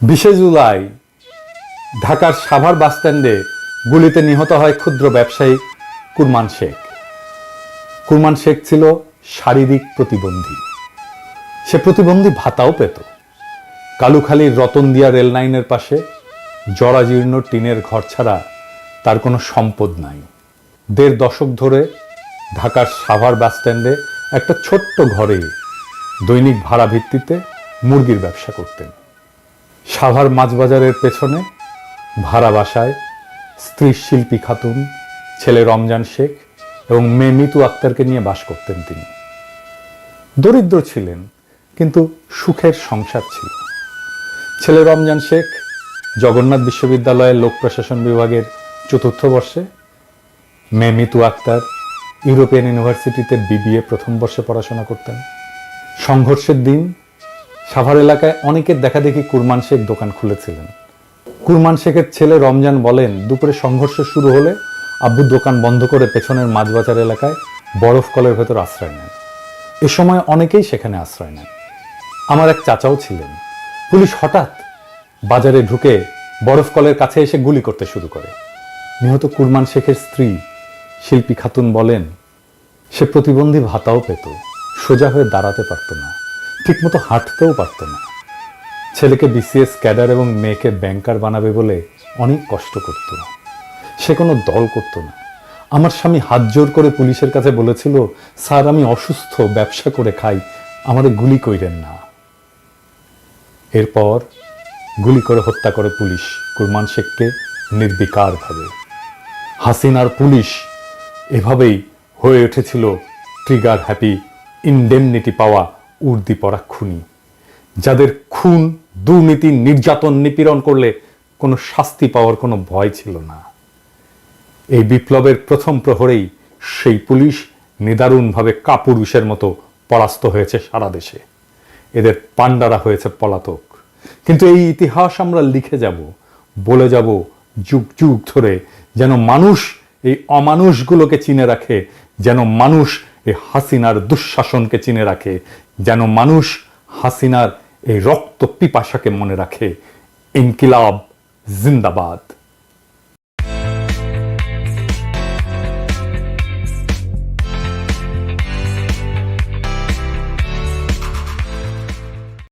20 জুলাই ঢাকার সাভার বাসস্ট্যান্ডে গুলিতে নিহত হয় ক্ষুদ্র ব্যবসায়ী কুরমান শেখ। কুরমান শেখ ছিল শারীরিক প্রতিবন্ধী। সে প্রতিবন্ধী ভাতাও পেত। কালুখালীর রতনদিয়া রেল লাইনের পাশে জরাজীর্ণ টিনের ঘর ছাড়া তার কোনো সম্পদ নাই। 1.5 দশক ধরে ঢাকার সাভার বাসস্ট্যান্ডে একটা ছোট্ট ঘরে দৈনিক ভাড়া ভিত্তিতে মুরগির ব্যবসা করতেন। সাভার মাছবাজারের পেছনে ভাড়া বাসায় স্ত্রী শিল্পী খাতুন, ছেলে রমজান শেখ এবং মেয়ে মিতু আক্তারকে নিয়ে বাস করতেন তিনি। দরিদ্র ছিলেন, কিন্তু সুখের সংসার ছিল। ছেলে রমজান শেখ জগন্নাথ বিশ্ববিদ্যালয়ের লোক প্রশাসন বিভাগের 4র্থ বর্ষে, মেয়ে মিতু আক্তার ইউরোপিয়ান ইউনিভার্সিটিতে BBA 1ম বর্ষে পড়াশোনা করতেন। সংঘর্ষের দিন সাভার এলাকায় অনেকের দেখাদেখি কুরমান শেখ দোকান খুলেছিলেন। কুরমান শেখের ছেলে রমজান বলেন, দুপুরে সংঘর্ষ শুরু হলে আব্বু দোকান বন্ধ করে পেছনের মাছবাজার এলাকায় বরফ কলের ভেতর আশ্রয় নেন। এ সময় অনেকেই সেখানে আশ্রয় নেন। আমার এক চাচাও ছিলেন। পুলিশ হঠাৎ বাজারে ঢুকে বরফ কলের কাছে এসে গুলি করতে শুরু করে। নিহত কুরমান শেখের স্ত্রী শিল্পী খাতুন বলেন, সে প্রতিবন্ধী ভাতাও পেত, সোজা হয়ে দাঁড়াতে পারত না, ঠিকমতো হাঁটতেও পারত না। ছেলেকে BCS ক্যাডার এবং মেয়েকে ব্যাংকার বানাবে বলে অনেক কষ্ট করত। সে কোনো দল করত না। আমার স্বামী হাত জোর করে পুলিশের কাছে বলেছিল, স্যার আমি অসুস্থ, ব্যবসা করে খাই, আমারে গুলি কইরেন না। এরপর গুলি করে হত্যা করে পুলিশ কুরমান শেখকে নির্বিকারভাবে। হাসিনার পুলিশ এভাবেই হয়ে উঠেছিল ট্রিগার হ্যাপি, ইনডেমনিটি পাওয়া উর্দি পরা খুনি, যাদের খুন, দুর্নীতি, নির্যাতন, নিপীড়ন করলে কোনো শাস্তি পাওয়ার কোনো ভয় ছিল না। এই বিপ্লবের প্রথম প্রহরেই সেই পুলিশ নিদারুণভাবে কাপুরুষের মতো পরাস্ত হয়েছে সারা দেশে। এদের পান্ডারা হয়েছে পলাতক। কিন্তু এই ইতিহাস আমরা লিখে যাব, বলে যাব যুগ যুগ ধরে, যেন মানুষ এই অমানুষগুলোকে চিনে রাখে, যেন মানুষ এই হাসিনার দুঃশাসনকে চিনে রাখে, যেন মানুষ হাসিনার এই রক্ত পিপাসাকে মনে রাখে। ইনকিলাব জিন্দাবাদ।